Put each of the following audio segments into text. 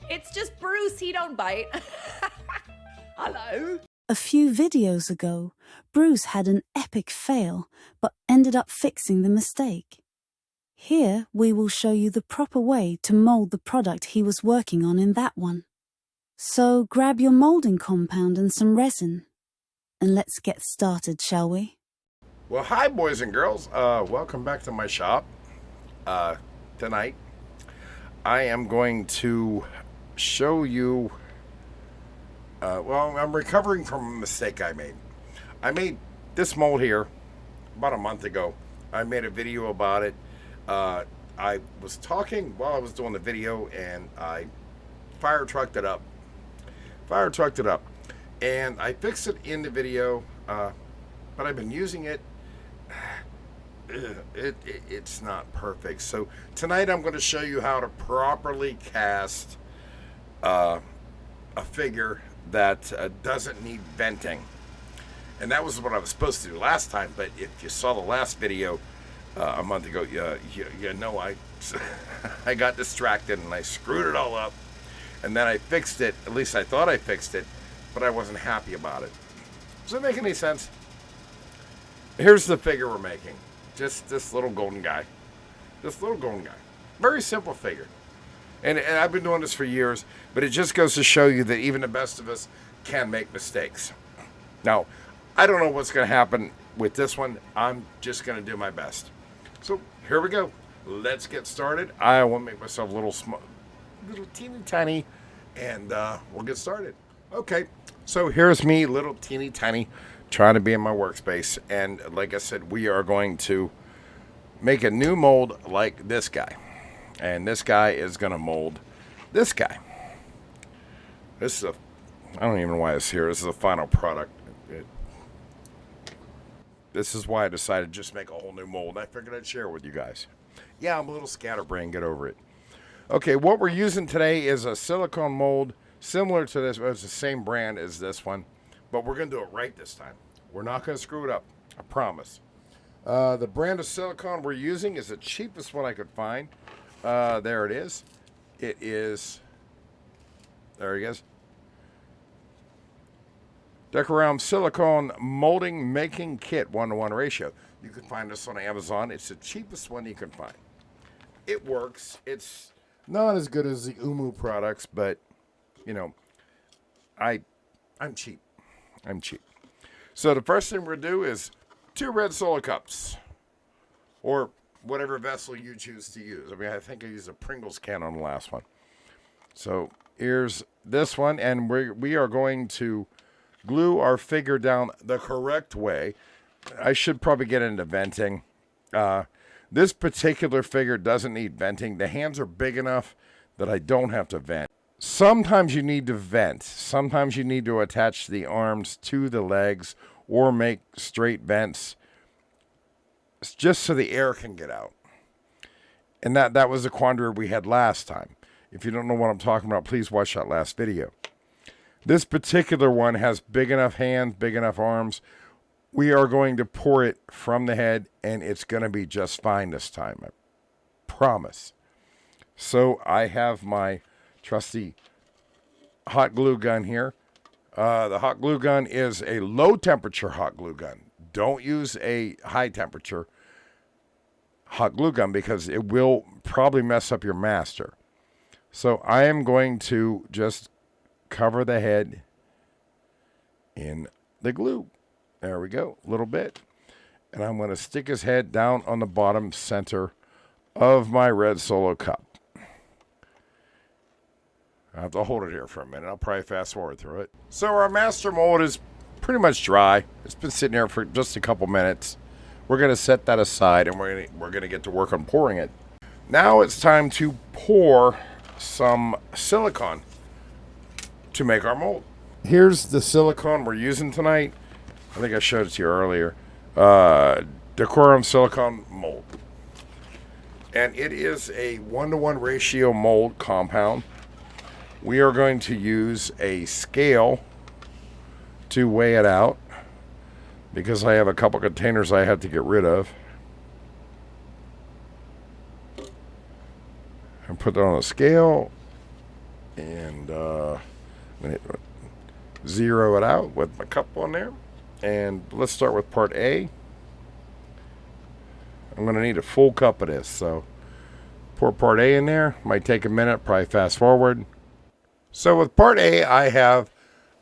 It's just Bruce, he don't bite. Hello. A few videos ago, Bruce had an epic fail, but ended up fixing the mistake. Here, we will show you the proper way to mold the product he was working on in that one. So grab your molding compound and some resin. And let's get started, shall we? Well, hi, boys and girls. Welcome back to my shop. Tonight, I am going to show you... I'm recovering from a mistake I made. I made this mold here about a month ago. I made a video about it. I was talking while I was doing the video, and I fire trucked it up. And I fixed it in the video, but I've been using it. It's not perfect. So tonight I'm going to show you how to properly cast a figure that doesn't need venting. And that was what I was supposed to do last time, but if you saw the last video a month ago, you know I got distracted and I screwed it all up. And then I fixed it. At least I thought I fixed it, but I wasn't happy about it. Does that make any sense? Here's the figure we're making. Just this little golden guy. Very simple figure. And I've been doing this for years, but it just goes to show you that even the best of us can make mistakes. Now, I don't know what's going to happen with this one. I'm just going to do my best. So here we go. Let's get started. I want to make myself a little teeny tiny, and we'll get started. Okay, so here's me, little teeny tiny, trying to be in my workspace. And like I said, we are going to make a new mold like this guy. And this guy is going to mold this guy. I don't even know why it's here. This is a final product. This is why I decided to just make a whole new mold. I figured I'd share it with you guys. Yeah, I'm a little scatterbrained. Get over it. Okay, what we're using today is a silicone mold similar to this. It's the same brand as this one, but we're going to do it right this time. We're not going to screw it up. I promise. The brand of silicone we're using is the cheapest one I could find. There it is. It is, there he is. Decorum Silicone Molding Making Kit 1:1 ratio. You can find this on Amazon. It's the cheapest one you can find. It works. It's not as good as the Umu products, but, you know, I'm cheap. So the first thing we're going to do is 2 red solo cups, or whatever vessel you choose to use. I mean, I think I used a Pringles can on the last one. So here's this one, and we are going to glue our figure down the correct way. I should probably get into venting. This particular figure doesn't need venting. The hands are big enough that I don't have to vent. Sometimes you need to vent. Sometimes you need to attach the arms to the legs or make straight vents just so the air can get out. And that was the quandary we had last time. If you don't know what I'm talking about, please watch that last video. This particular one has big enough hands, big enough arms. We are going to pour it from the head, and it's going to be just fine this time. I promise. So I have my trusty hot glue gun here. The hot glue gun is a low temperature hot glue gun. Don't use a high temperature hot glue gun because it will probably mess up your master. So I am going to just cover the head in the glue. There we go, a little bit. And I'm going to stick his head down on the bottom center of my red solo cup. I have to hold it here for a minute. I'll probably fast forward through it. So our master mold is pretty much dry. It's been sitting here for just a couple minutes. We're going to set that aside, and we're going to get to work on pouring it. Now it's time to pour some silicone to make our mold. Here's the silicone we're using tonight. I think I showed it to you earlier. Decorum Silicone Mold. And it is a 1:1 ratio mold compound. We are going to use a scale to weigh it out because I have a couple containers I have to get rid of. And put it on a scale. And I'm going to zero it out with my cup on there. And let's start with part A. I'm going to need a full cup of this, so pour part A in there. Might take a minute, probably fast forward. So with part A, I have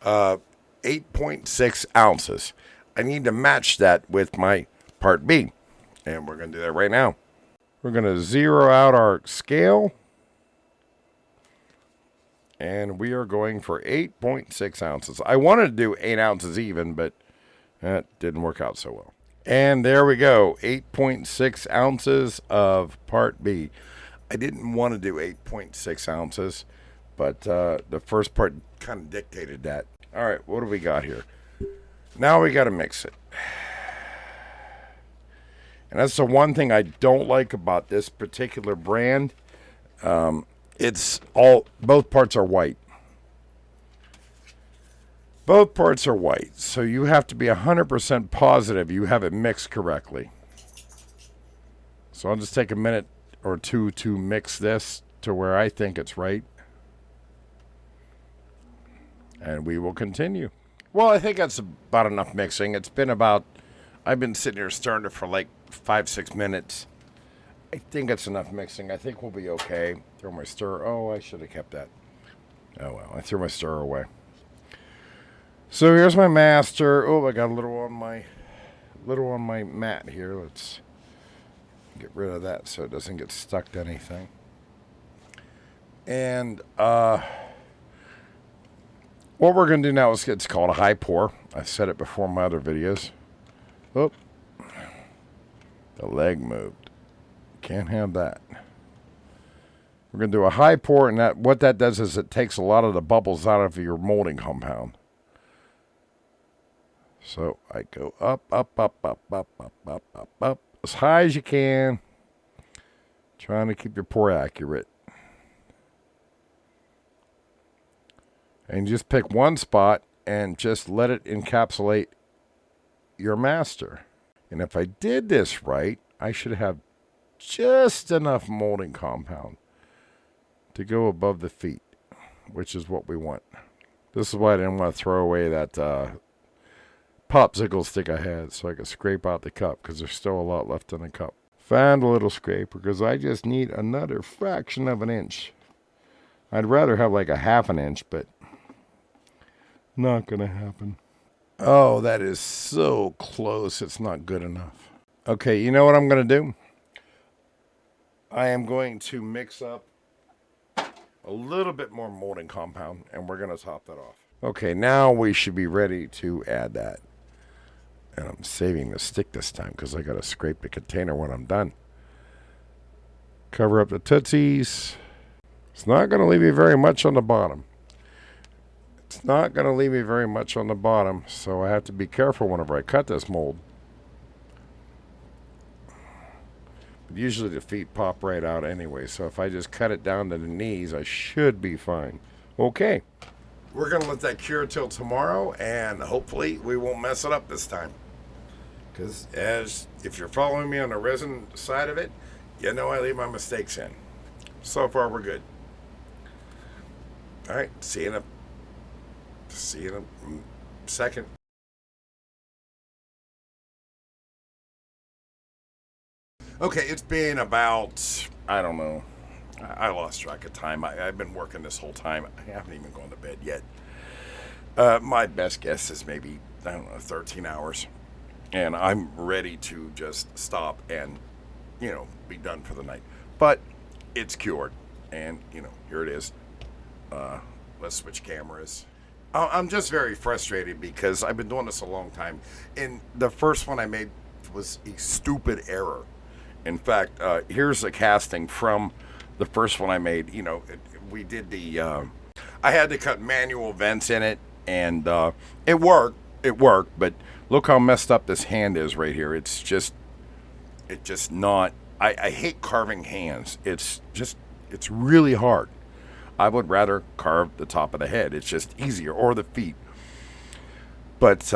8.6 ounces. I need to match that with my part B, and we're going to do that right now. We're going to zero out our scale, and we are going for 8.6 ounces. I wanted to do 8 ounces even, but that didn't work out so well. And there we go, 8.6 ounces of part B. I didn't want to do 8.6 ounces, but the first part kind of dictated that. All right, what do we got here? Now we got to mix it. And that's the one thing I don't like about this particular brand. Both parts are white. Both parts are white, so you have to be 100% positive you have it mixed correctly. So I'll just take a minute or two to mix this to where I think it's right. And we will continue. Well, I think that's about enough mixing. It's been I've been sitting here stirring it for like 5-6 minutes. I think it's enough mixing. I think we'll be okay. Throw my stirrer. Oh, I should have kept that. Oh well, I threw my stirrer away. So here's my master. Oh, I got a little on my mat here. Let's get rid of that so it doesn't get stuck to anything. And what we're going to do now is it's called a high pour. I've said it before in my other videos. Oh, the leg moved. Can't have that. We're going to do a high pour, and what that does is it takes a lot of the bubbles out of your molding compound. So I go up, up, up, up, up, up, up, up, up, as high as you can. Trying to keep your pour accurate. And just pick one spot and just let it encapsulate your master. And if I did this right, I should have just enough molding compound to go above the feet, which is what we want. This is why I didn't want to throw away that popsicle stick I had so I could scrape out the cup, because there's still a lot left in the cup. Find a little scraper because I just need another fraction of an inch. I'd rather have like a half an inch, but not gonna happen. Oh, that is so close. It's not good enough. Okay, you know what I'm gonna do? I am going to mix up a little bit more molding compound, and we're gonna top that off. Okay, now we should be ready to add that. And I'm saving the stick this time because I got to scrape the container when I'm done. Cover up the tootsies. It's not going to leave me very much on the bottom. It's not going to leave me very much on the bottom, so I have to be careful whenever I cut this mold. But usually the feet pop right out anyway, so if I just cut it down to the knees, I should be fine. Okay. We're going to let that cure till tomorrow, and hopefully we won't mess it up this time. Because if you're following me on the resin side of it, you know I leave my mistakes in. So far, we're good. All right, see you in a second. Okay, it's been about, I don't know. I lost track of time. I've been working this whole time. I haven't even gone to bed yet. My best guess is maybe, I don't know, 13 hours. And I'm ready to just stop and, be done for the night. But it's cured. And, here it is. Let's switch cameras. I'm just very frustrated because I've been doing this a long time. And the first one I made was a stupid error. In fact, here's a casting from the first one I made. We did I had to cut manual vents in it, and it worked, but look how messed up this hand is right here. It's just not, I hate carving hands. It's really hard. I would rather carve the top of the head. It's just easier, or the feet. But,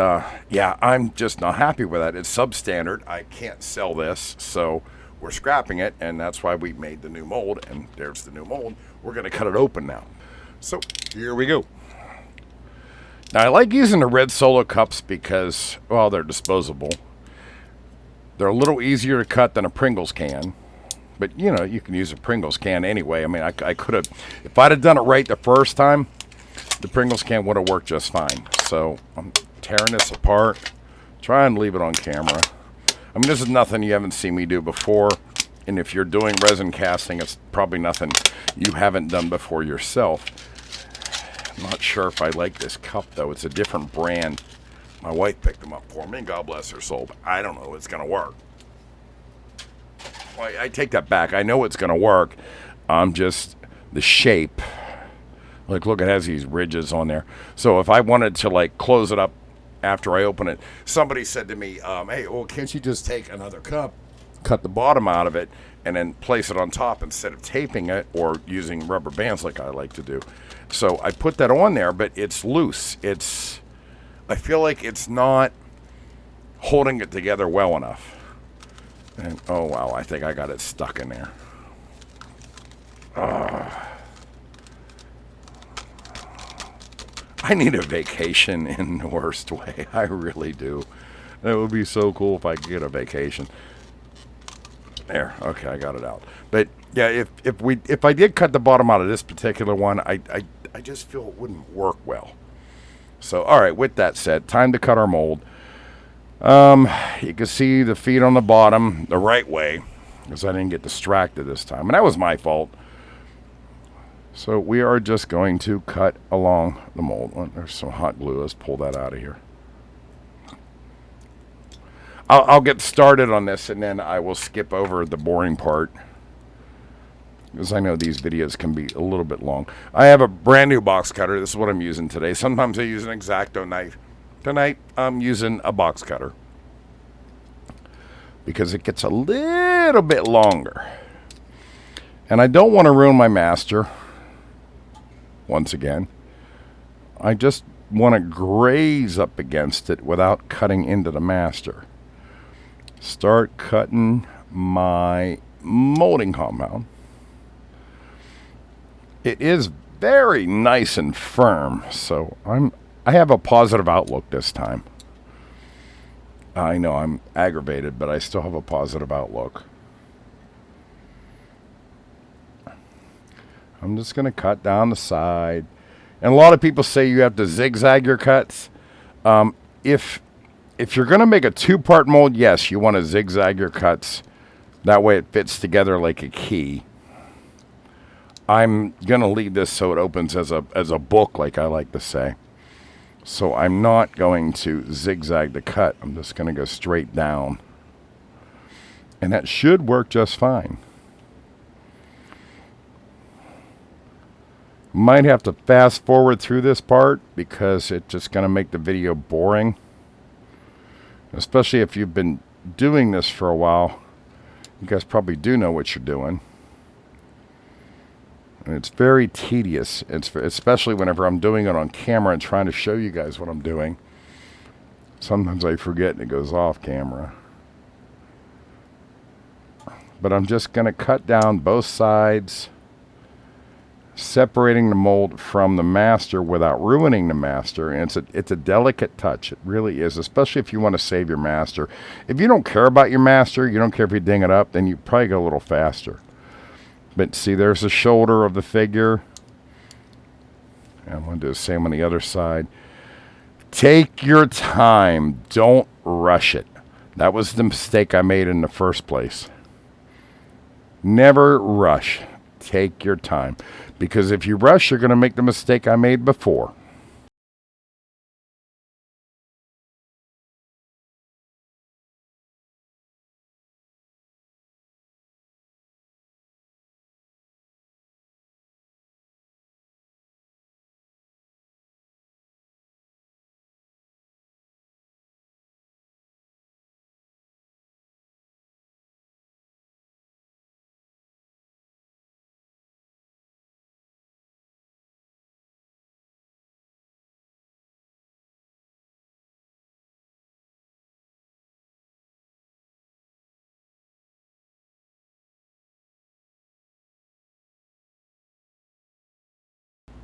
yeah, I'm just not happy with that. It's substandard. I can't sell this, so we're scrapping it, and that's why we made the new mold, and there's the new mold. We're going to cut it open now. So here we go. Now I like using the red Solo cups because, well, they're disposable. They're a little easier to cut than a Pringles can. But, you know, you can use a Pringles can anyway. I mean, I could have, if I'd have done it right the first time, the Pringles can would have worked just fine. So I'm tearing this apart. Try and leave it on camera. I mean, this is nothing you haven't seen me do before. And if you're doing resin casting, it's probably nothing you haven't done before yourself. I'm not sure if I like this cup, though. It's a different brand. My wife picked them up for me, and God bless her soul. But I don't know if it's going to work. Well, I take that back. I know it's going to work. Just the shape. Like, look, it has these ridges on there. So if I wanted to, like, close it up after I open it, somebody said to me, hey, well, can't you just take another cup, cut the bottom out of it, and then place it on top instead of taping it or using rubber bands like I like to do? So I put that on there, but it's loose. I feel like it's not holding it together well enough. And, oh, wow, I think I got it stuck in there. I need a vacation in the worst way. I really do. It would be so cool if I could get a vacation. There, okay, I got it out. But yeah, if I did cut the bottom out of this particular one, I just feel it wouldn't work well. So, all right, with that said, time to cut our mold. You can see the feet on the bottom the right way because I didn't get distracted this time, and that was my fault. So we are just going to cut along the mold. Oh, there's some hot glue. Let's pull that out of here. I'll get started on this, and then I will skip over the boring part because I know these videos can be a little bit long. I have a brand new box cutter. This is what I'm using today. Sometimes I use an X-Acto knife. Tonight I'm using a box cutter because it gets a little bit longer. And I don't want to ruin my master. Once again, I just want to graze up against it without cutting into the master. Start cutting my molding compound. It is very nice and firm, so I have a positive outlook this time. I know I'm aggravated, but I still have a positive outlook. I'm just going to cut down the side. And a lot of people say you have to zigzag your cuts. If you're going to make a two-part mold, yes, you want to zigzag your cuts. That way it fits together like a key. I'm going to leave this so it opens as a book, like I like to say. So I'm not going to zigzag the cut. I'm just going to go straight down. And that should work just fine. Might have to fast forward through this part because it's just going to make the video boring. Especially if you've been doing this for a while. You guys probably do know what you're doing. And it's very tedious, especially whenever I'm doing it on camera and trying to show you guys what I'm doing. Sometimes I forget and it goes off camera. But I'm just going to cut down both sides, separating the mold from the master without ruining the master. And it's a delicate touch. It really is, especially if you want to save your master. If you don't care about your master, you don't care if you ding it up, then you probably go a little faster. But see, there's the shoulder of the figure. And I'm going to do the same on the other side. Take your time. Don't rush it. That was the mistake I made in the first place. Never rush. Take your time. Because if you rush, you're going to make the mistake I made before.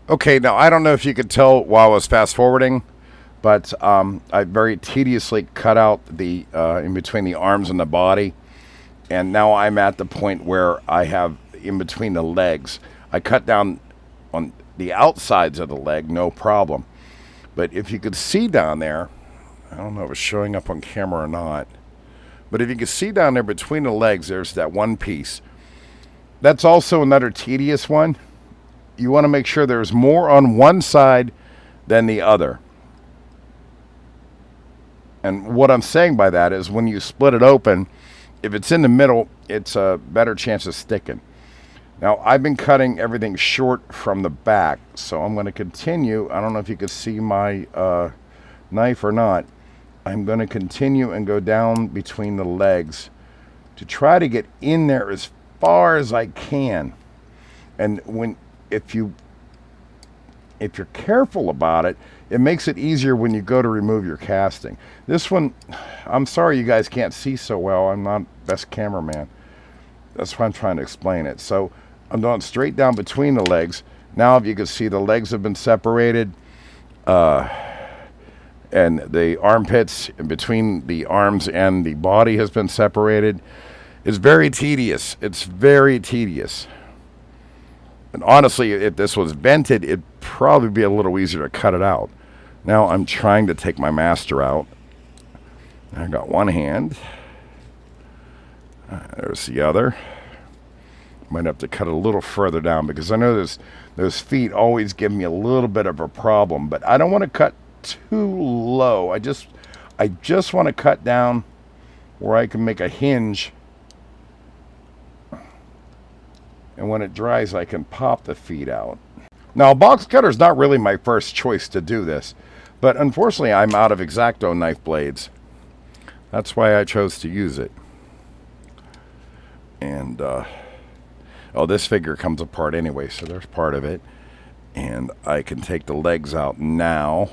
Okay, now I don't know if you could tell while I was fast forwarding, but I very tediously cut out the in between the arms and the body, and now I'm at the point where I have in between the legs. I cut down on the outsides of the leg, no problem. But if you could see down there, I don't know if it's showing up on camera or not, but if you could see down there between the legs, there's that one piece. That's also another tedious one. You want to make sure there's more on one side than the other. And what I'm saying by that is when you split it open, if it's in the middle, it's a better chance of sticking. Now, I've been cutting everything short from the back, so I'm going to continue. I don't know if you can see my knife or not. I'm going to continue and go down between the legs to try to get in there as far as I can. And if you're careful about it, it makes it easier when you go to remove your casting. This one, I'm sorry you guys can't see so well. I'm not best cameraman. That's why I'm trying to explain it. So I'm going straight down between the legs. Now if you can see, the legs have been separated. And the armpits in between the arms and the body has been separated. It's very tedious. It's very tedious. And honestly, if this was vented, it'd probably be a little easier to cut it out. Now I'm trying to take my master out. I got one hand. There's the other. Might have to cut it a little further down because I know those feet always give me a little bit of a problem. But I don't want to cut too low. I just want to cut down where I can make a hinge. And when it dries, I can pop the feet out. Now, a box cutter is not really my first choice to do this, but unfortunately, I'm out of X-Acto knife blades. That's why I chose to use it. And, oh, this figure comes apart anyway, so there's part of it. And I can take the legs out now.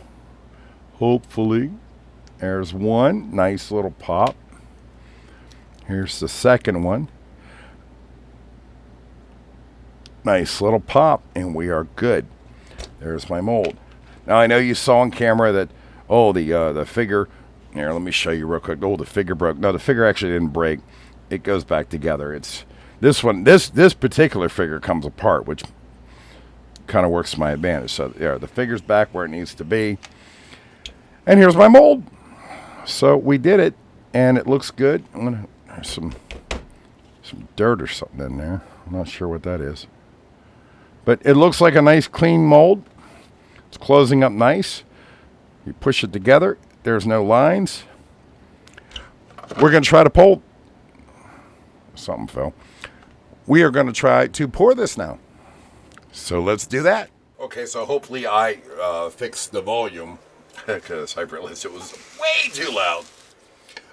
Hopefully. There's one. Nice little pop. Here's the second one. Nice little pop, and we are good. There's my mold. Now, I know you saw on camera that, oh, the figure, here, let me show you real quick. Oh, the figure broke. No, the figure actually didn't break. It goes back together. It's this one, this particular figure comes apart, which kind of works to my advantage. So, there, the figure's back where it needs to be. And here's my mold. So, we did it, and it looks good. There's some dirt or something in there. I'm not sure what that is. But it looks like a nice clean mold. It's closing up nice. You push it together. There's no lines. We're going to try to pull. Something fell. We are going to try to pour this now. So let's do that. Okay, so hopefully I fixed the volume because I realized it was way too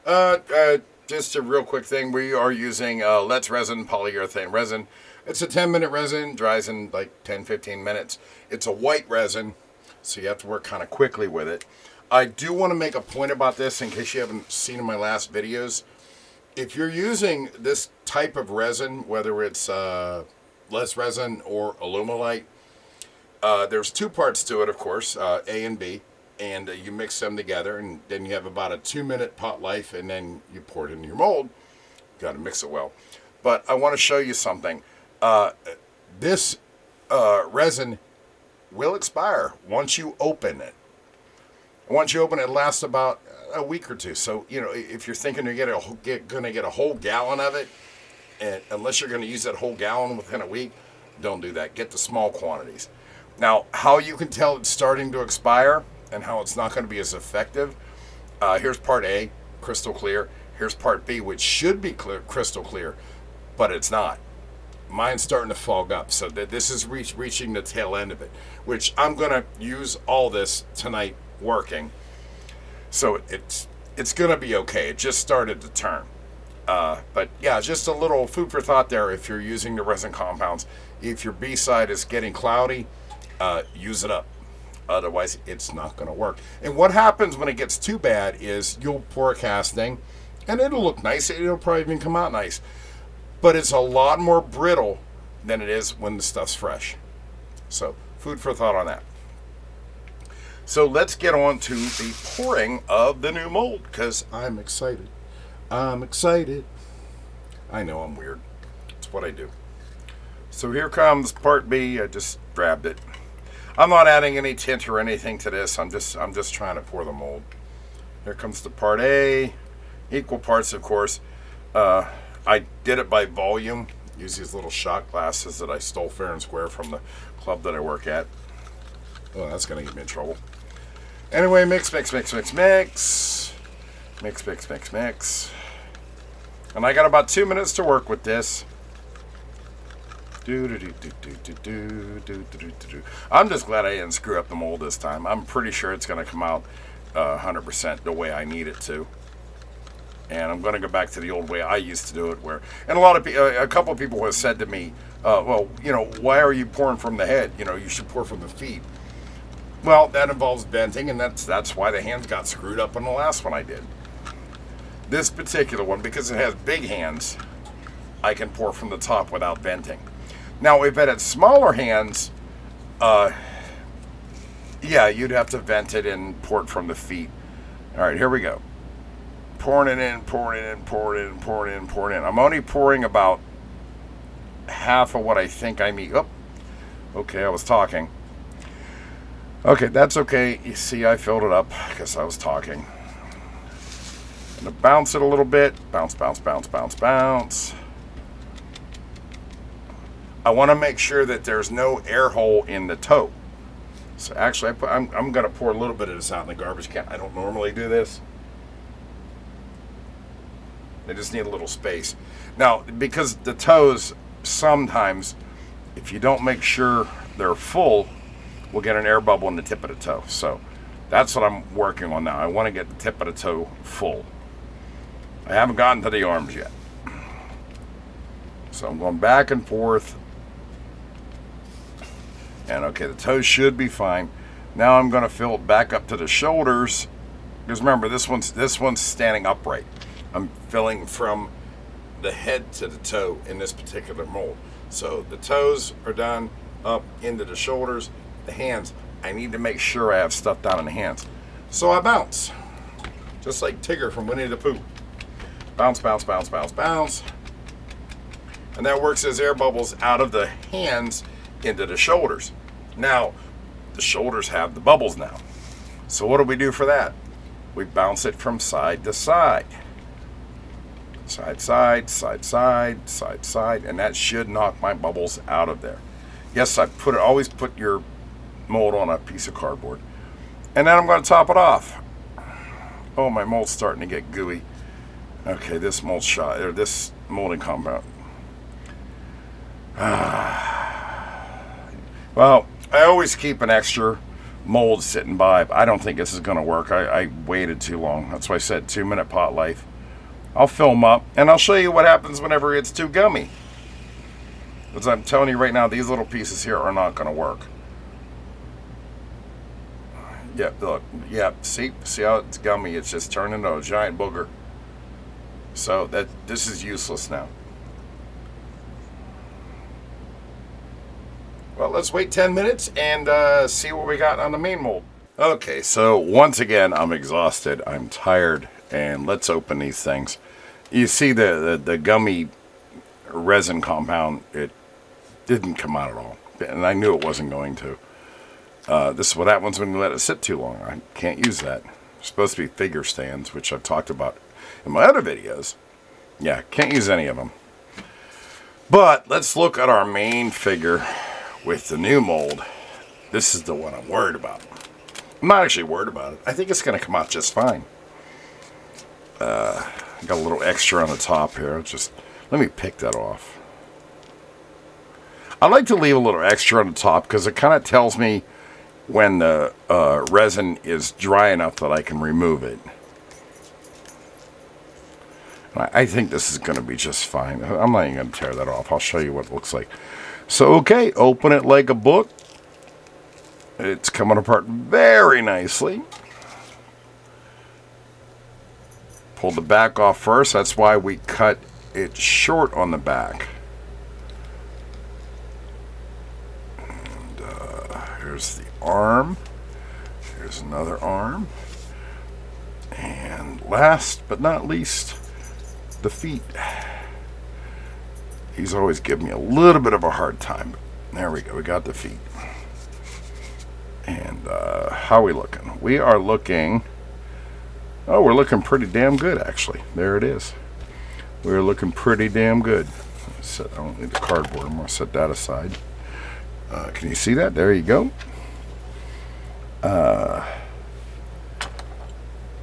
loud. Just a real quick thing. We are using Let's Resin polyurethane resin. It's a 10-minute resin, dries in like 10-15 minutes. It's a white resin, so you have to work kind of quickly with it. I do want to make a point about this in case you haven't seen in my last videos. If you're using this type of resin, whether it's Let's Resin or Alumilite, there's two parts to it, of course, A and B. And you mix them together, and then you have about a 2-minute pot life, and then you pour it into your mold. You got to mix it well. But I want to show you something. This resin will expire once you open it. Once you open it, it lasts about a week or two. So, you know, if you're thinking you're going to get a whole gallon of it, and unless you're going to use that whole gallon within a week, don't do that. Get the small quantities. Now, how you can tell it's starting to expire and how it's not going to be as effective. Here's part A, crystal clear. Here's part B, which should be crystal clear, but it's not. Mine's starting to fog up, so this is reaching the tail end of it, which I'm going to use all this tonight working. So it's going to be okay. It just started to turn. But yeah, just a little food for thought there if you're using the resin compounds. If your B side is getting cloudy, use it up. Otherwise, it's not going to work. And what happens when it gets too bad is you'll pour a casting, and it'll look nice. It'll probably even come out nice. But it's a lot more brittle than it is when the stuff's fresh. So Food for thought on that. So let's get on to the pouring of the new mold, because I'm excited. I'm excited. I know I'm weird. It's what I do. So here comes part B. I just grabbed it. I'm not adding any tint or anything to this. I'm just trying to pour the mold. Here comes the part A. Equal parts, of course. I did it by volume. Use these little shot glasses that I stole fair and square from the club that I work at. Oh, that's gonna get me in trouble. Anyway, mix, mix, mix, mix, mix. Mix, mix, mix, mix. And I got about 2 minutes to work with this. I'm just glad I didn't screw up the mold this time. I'm pretty sure it's going to come out 100% the way I need it to. And I'm going to go back to the old way I used to do it, where, and a couple of people have said to me, well, you know, why are you pouring from the head? You know, you should pour from the feet. Well, that involves venting, and that's why the hands got screwed up on the last one I did. This particular one, because it has big hands, I can pour from the top without venting. Now, if it had smaller hands, yeah, you'd have to vent it and pour it from the feet. All right, here we go. Pouring it in, pouring it in, pouring it in, pouring it in, pouring it in. I'm only pouring about half of what I think I need. Oh, okay, I was talking. Okay, that's okay. You see, I filled it up because I was talking. I'm going to bounce it a little bit. Bounce, bounce, bounce, bounce, bounce. I want to make sure that there's no air hole in the toe. So actually, I'm going to pour a little bit of this out in the garbage can. I don't normally do this. They just need a little space. Now, because the toes, sometimes, if you don't make sure they're full, we'll get an air bubble in the tip of the toe. So that's what I'm working on now. I want to get the tip of the toe full. I haven't gotten to the arms yet. So I'm going back and forth. And okay, the toes should be fine. Now I'm going to fill it back up to the shoulders. Because remember, this one's standing upright. I'm filling from the head to the toe in this particular mold. So the toes are done, up into the shoulders. The hands, I need to make sure I have stuff down in the hands. So I bounce. Just like Tigger from Winnie the Pooh. Bounce, bounce, bounce, bounce, bounce. And that works as air bubbles out of the hands into the shoulders. Now, the shoulders have the bubbles now. So what do we do for that? We bounce it from side to side. Side, side, side, side, side, side. And that should knock my bubbles out of there. Yes, always put your mold on a piece of cardboard. And then I'm going to top it off. Oh, my mold's starting to get gooey. Okay, this mold shot, or this molding compound. Well, I always keep an extra mold sitting by, but I don't think this is going to work. I waited too long. That's why I said 2-minute pot life. I'll fill them up, and I'll show you what happens whenever it's too gummy. Because I'm telling you right now, these little pieces here are not going to work. Yeah, look. Yeah, see how it's gummy? It's just turned into a giant booger. So this is useless now. Well, let's wait 10 minutes and see what we got on the main mold. Okay, so once again, I'm exhausted. I'm tired, and let's open these things. You see the gummy resin compound, it didn't come out at all, and I knew it wasn't going to. This is what happens when you let it sit too long. I can't use that. It's supposed to be figure stands, which I've talked about in my other videos. Yeah, can't use any of them. But let's look at our main figure with the new mold. This is the one I'm worried about. I'm not actually worried about it. I think it's going to come out just fine. Got a little extra on the top here. Just let me pick that off. I like to leave a little extra on the top because it kind of tells me when the resin is dry enough that I can remove it. I think this is going to be just fine. I'm not even going to tear that off. I'll show you what it looks like. So, okay, open it like a book. It's coming apart very nicely. Pull the back off first. That's why we cut it short on the back. And There's the arm. There's another arm. And last but not least, the feet. He's always giving me a little bit of a hard time. There we go. We got the feet. And how are we looking? We are looking... Oh, we're looking pretty damn good, actually. There it is. We're looking pretty damn good. I don't need the cardboard. I'm going to set that aside. Can you see that? There you go.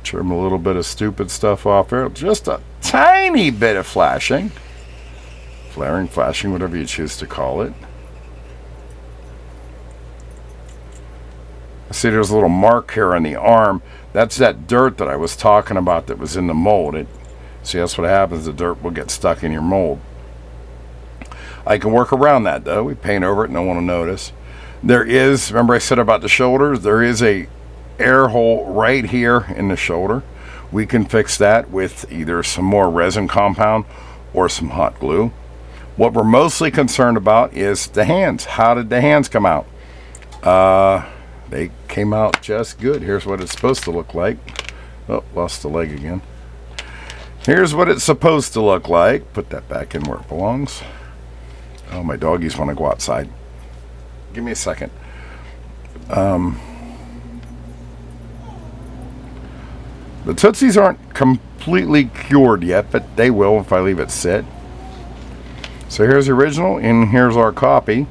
Trim a little bit of stupid stuff off there. Just a tiny bit of flashing. Flaring, flashing, whatever you choose to call it. See, there's a little mark here on the arm. That's that dirt that I was talking about that was in the mold. See, that's what happens. The dirt will get stuck in your mold. I can work around that, though. We paint over it. No one will notice. There is, remember I said about the shoulders? There is a air hole right here in the shoulder. We can fix that with either some more resin compound or some hot glue. What we're mostly concerned about is the hands. How did the hands come out? They came out just good. Here's what it's supposed to look like. Oh, lost the leg again. Here's what it's supposed to look like. Put that back in where it belongs. Oh, my doggies want to go outside. Give me a second. The Tootsies aren't completely cured yet, but they will if I leave it sit. So here's the original, and here's our copy.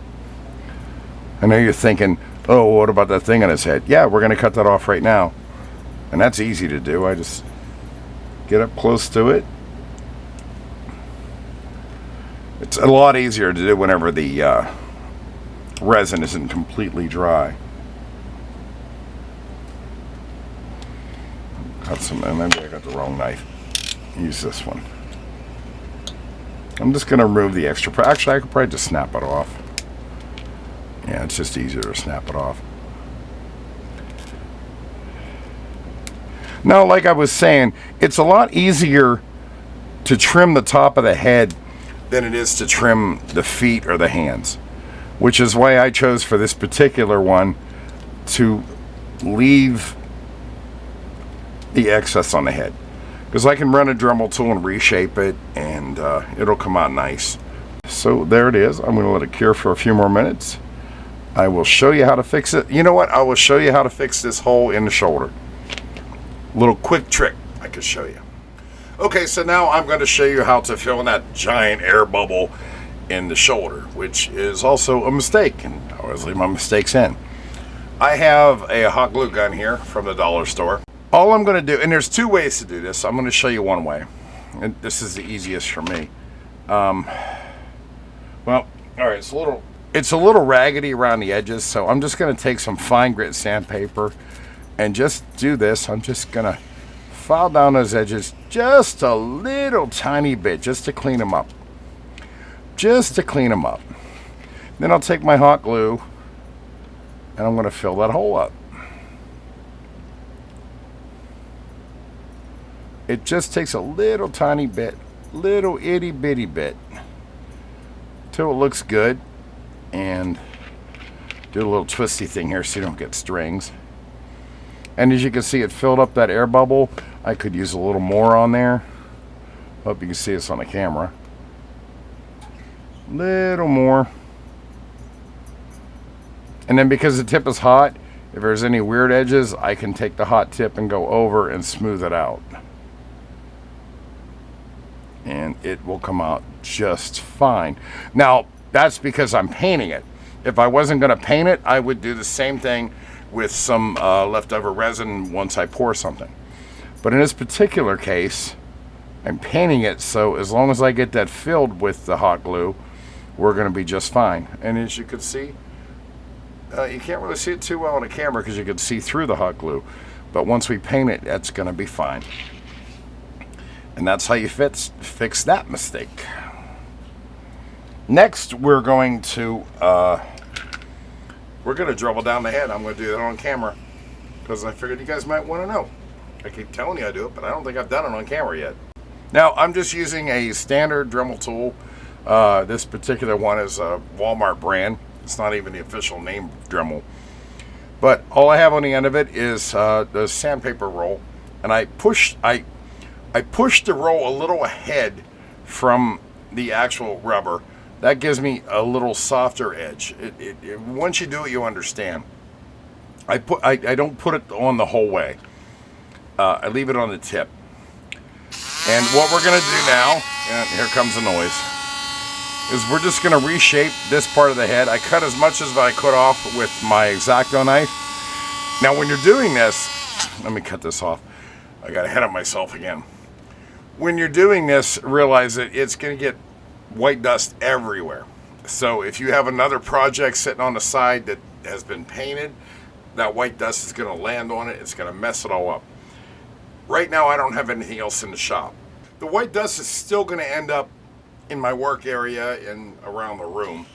I know you're thinking, oh, what about that thing on his head? Yeah, we're going to cut that off right now. And that's easy to do. I just get up close to it. It's a lot easier to do whenever the resin isn't completely dry. Got some, maybe I got the wrong knife. Use this one. I'm just going to remove the extra. Actually, I could probably just snap it off. Yeah, it's just easier to snap it off. Now, like I was saying, it's a lot easier to trim the top of the head than it is to trim the feet or the hands, which is why I chose for this particular one to leave the excess on the head, because I can run a Dremel tool and reshape it, and it'll come out nice. So there it is. I'm going to let it cure for a few more minutes. I will show you how to fix it. You know what? I will show you how to fix this hole in the shoulder. Little quick trick I could show you. Okay, so now I'm going to show you how to fill in that giant air bubble in the shoulder, which is also a mistake, and I always leave my mistakes in. I have a hot glue gun here from the dollar store. All I'm going to do, and there's two ways to do this. I'm going to show you one way, and this is the easiest for me. Well, all right, it's a little raggedy around the edges, so I'm just going to take some fine grit sandpaper and just do this. I'm just going to file down those edges just a little tiny bit, just to clean them up. Just to clean them up. Then I'll take my hot glue and I'm going to fill that hole up. It just takes a little tiny bit, little itty bitty bit, till it looks good. And do a little twisty thing here so you don't get strings. And as you can see, it filled up that air bubble. I could use a little more on there. Hope you can see this on the camera. Little more. And then because the tip is hot, if there's any weird edges, I can take the hot tip and go over and smooth it out. And it will come out just fine. Now, that's because I'm painting it. If I wasn't going to paint it, I would do the same thing with some leftover resin once I pour something. But in this particular case, I'm painting it, so as long as I get that filled with the hot glue, we're going to be just fine. And as you can see, you can't really see it too well on the camera because you can see through the hot glue. But once we paint it, that's going to be fine. And that's how you fix that mistake. Next, we're going to Dremel down the head. I'm going to do that on camera because I figured you guys might want to know. I keep telling you I do it, but I don't think I've done it on camera yet. Now, I'm just using a standard Dremel tool. This particular one is a Walmart brand. It's not even the official name of Dremel. But all I have on the end of it is the sandpaper roll, and I pushed the roll a little ahead from the actual rubber. That gives me a little softer edge. Once you do it, you understand. I don't put it on the whole way. I leave it on the tip. And what we're going to do now, and here comes the noise, is we're just going to reshape this part of the head. I cut as much as I could off with my X-Acto knife. Now when you're doing this, let me cut this off. I got ahead of myself again. When you're doing this, realize that it's going to get white dust everywhere. So if you have another project sitting on the side that has been painted, that white dust is going to land on it. It's going to mess it all up. Right now, I don't have anything else in the shop. The white dust is still going to end up in my work area and around the room.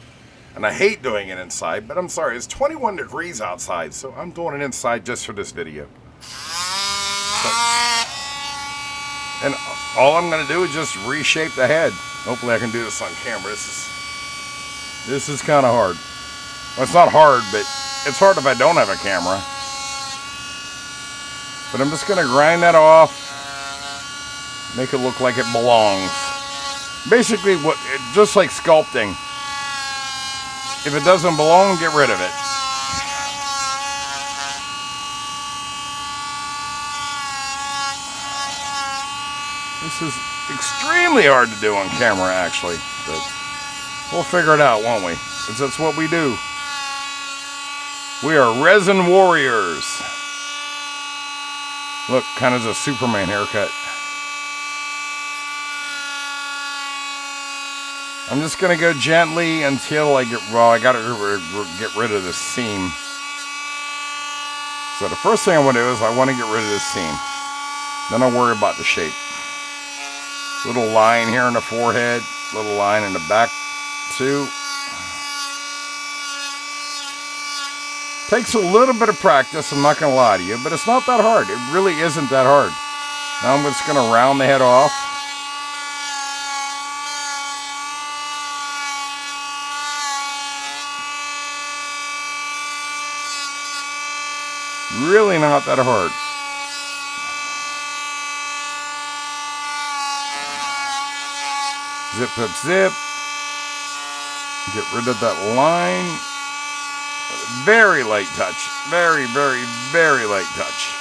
And I hate doing it inside, but I'm sorry, it's 21 degrees outside, so I'm doing it inside just for this video. And all I'm going to do is just reshape the head. Hopefully I can do this on camera. This is kind of hard. Well, it's not hard, but it's hard if I don't have a camera. But I'm just going to grind that off, make it look like it belongs. Basically, just like sculpting. If it doesn't belong, get rid of it. This is extremely hard to do on camera, actually. But we'll figure it out, won't we? Because that's what we do. We are resin warriors. Look, kind of a Superman haircut. I'm just going to go gently until I I got to get rid of this seam. So the first thing I want to do is I want to get rid of this seam. Then I'll worry about the shape. Little line here in the forehead, little line in the back too. Takes a little bit of practice, I'm not going to lie to you, but it's not that hard. It really isn't that hard. Now I'm just going to round the head off. Really not that hard. Zip, zip, zip. Get rid of that line. Very light touch. Very, very, very light touch.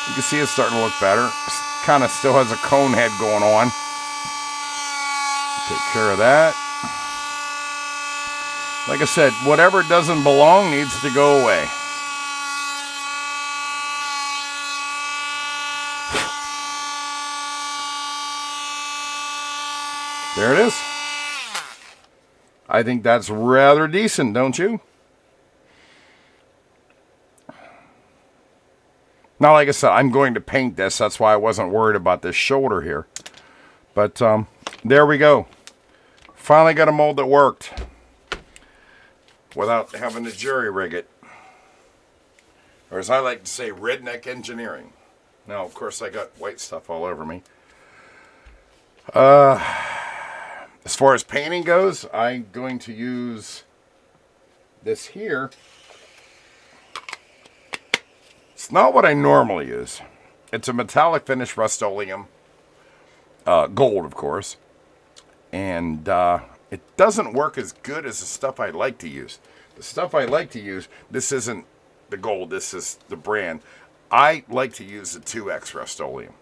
You can see it's starting to look better. Kind of still has a cone head going on. Take care of that. Like I said, whatever doesn't belong needs to go away. There it is. I think that's rather decent, don't you? Now, like I said, I'm going to paint this. That's why I wasn't worried about this shoulder here. But there we go. Finally got a mold that worked without having to jury rig it. Or as I like to say, redneck engineering. Now, of course, I got white stuff all over me. As far as painting goes, I'm going to use this here. It's not what I normally use. It's a metallic finish Rust-Oleum. Gold, of course. And it doesn't work as good as the stuff I like to use. The stuff I like to use, this isn't the gold, this is the brand. I like to use the 2X Rust-Oleum.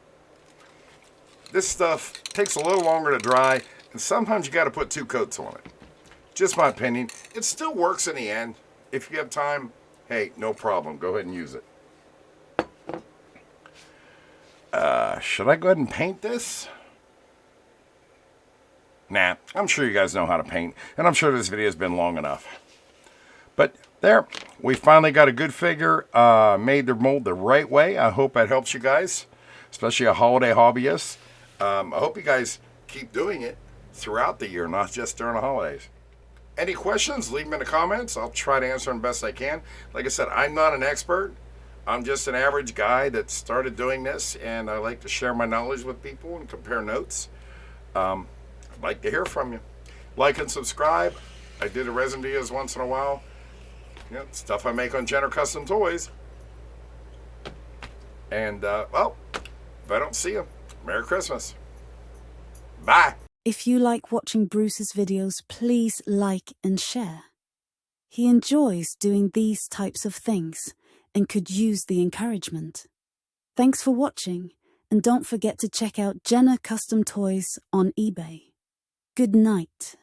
This stuff takes a little longer to dry, and sometimes you got to put 2 coats on it. Just my opinion. It still works in the end. If you have time, hey, no problem. Go ahead and use it. Should I go ahead and paint this? Nah, I'm sure you guys know how to paint, and I'm sure this video has been long enough. But there, we finally got a good figure, made the mold the right way. I hope that helps you guys, especially a holiday hobbyist. I hope you guys keep doing it throughout the year, not just during the holidays. Any questions, leave them in the comments. I'll try to answer them best I can. Like I said, I'm not an expert. I'm just an average guy that started doing this, and I like to share my knowledge with people and compare notes. I'd like to hear from you. Like and subscribe. I do the resin videos once in a while. Yep, stuff I make on Jenner Custom Toys. And, well, if I don't see you, Merry Christmas. Bye. If you like watching Bruce's videos, please like and share. He enjoys doing these types of things and could use the encouragement. Thanks for watching, and don't forget to check out Jenner Custom Toys on eBay. Good night.